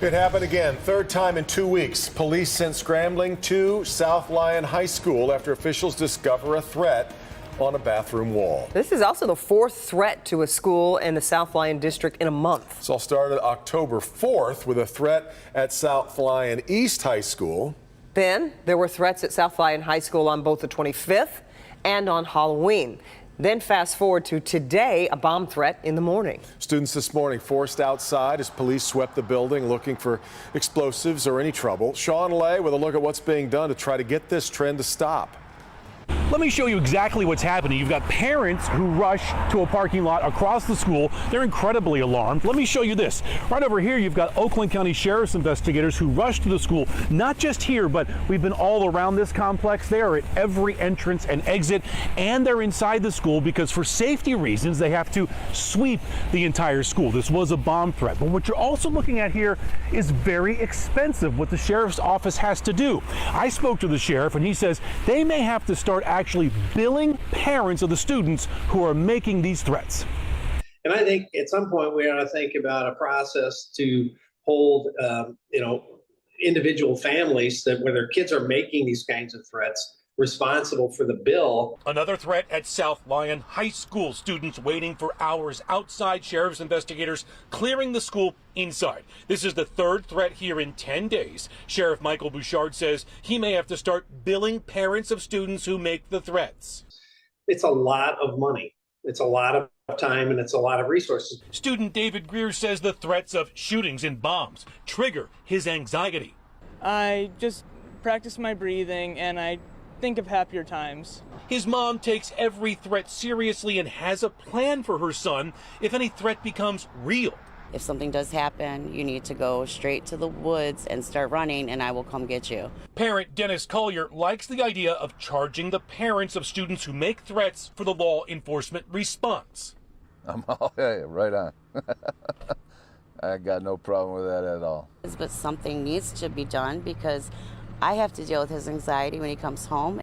It happened again, third time in 2 weeks. Police sent scrambling to South Lyon High School after officials discover a threat on a bathroom wall. This is also the fourth threat to a school in the South Lyon district in a month. This all started October 4th with a threat at South Lyon East High School. Then there were threats at South Lyon High School on both the 25th and on Halloween. Then fast forward to today, a bomb threat in the morning. Students this morning forced outside as police swept the building looking for explosives or any trouble. Sean Lay with a look at what's being done to try to get this trend to stop. Let me show you exactly what's happening. You've got parents who rush to a parking lot across the school. They're incredibly alarmed. Let me show you this. Right over here, you've got Oakland County Sheriff's investigators who rush to the school, not just here, but we've been all around this complex. They are at every entrance and exit, and they're inside the school because for safety reasons, they have to sweep the entire school. This was a bomb threat. But what you're also looking at here is very expensive, what the sheriff's office has to do. I spoke to the sheriff, and he says they may have to start actually billing parents of the students who are making these threats. And I think at some point we ought to think about a process to hold, individual families that where their kids are making these kinds of threats responsible for the bill. Another threat at South Lyon High School. Students waiting for hours outside. Sheriff's investigators clearing the school inside. This is the third threat here in 10 days. Sheriff Michael Bouchard says he may have to start billing parents of students who make the threats. It's a lot of money. It's a lot of time and it's a lot of resources. Student David Greer says the threats of shootings and bombs trigger his anxiety. I just practice my breathing and I think of happier times. His mom takes every threat seriously and has a plan for her son if any threat becomes real. If something does happen, you need to go straight to the woods and start running, and I will come get you. Parent Dennis Collier likes the idea of charging the parents of students who make threats for the law enforcement response. Right on. I got no problem with that at all. But something needs to be done because I have to deal with his anxiety when he comes home.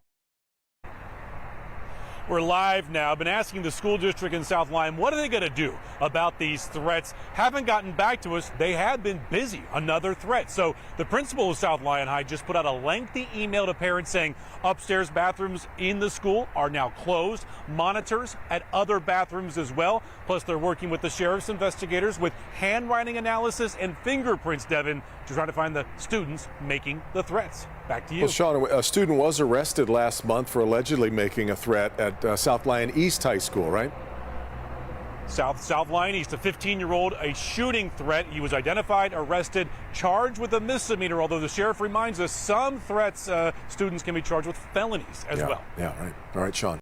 We're live now. Been asking the school district in South Lyon, what are they going to do about these threats? Haven't gotten back to us. They have been busy. Another threat. So the principal of South Lyon High just put out a lengthy email to parents saying upstairs bathrooms in the school are now closed. Monitors at other bathrooms as well. Plus, they're working with the sheriff's investigators with handwriting analysis and fingerprints, Devin, to try to find the students making the threats. Back to you. Well, Sean, a student was arrested last month for allegedly making a threat at South Lyon East High School, right? South Lyon East, a 15-year-old, a shooting threat. He was identified, arrested, charged with a misdemeanor, although the sheriff reminds us some threats, students can be charged with felonies as well. Yeah, right. All right, Sean.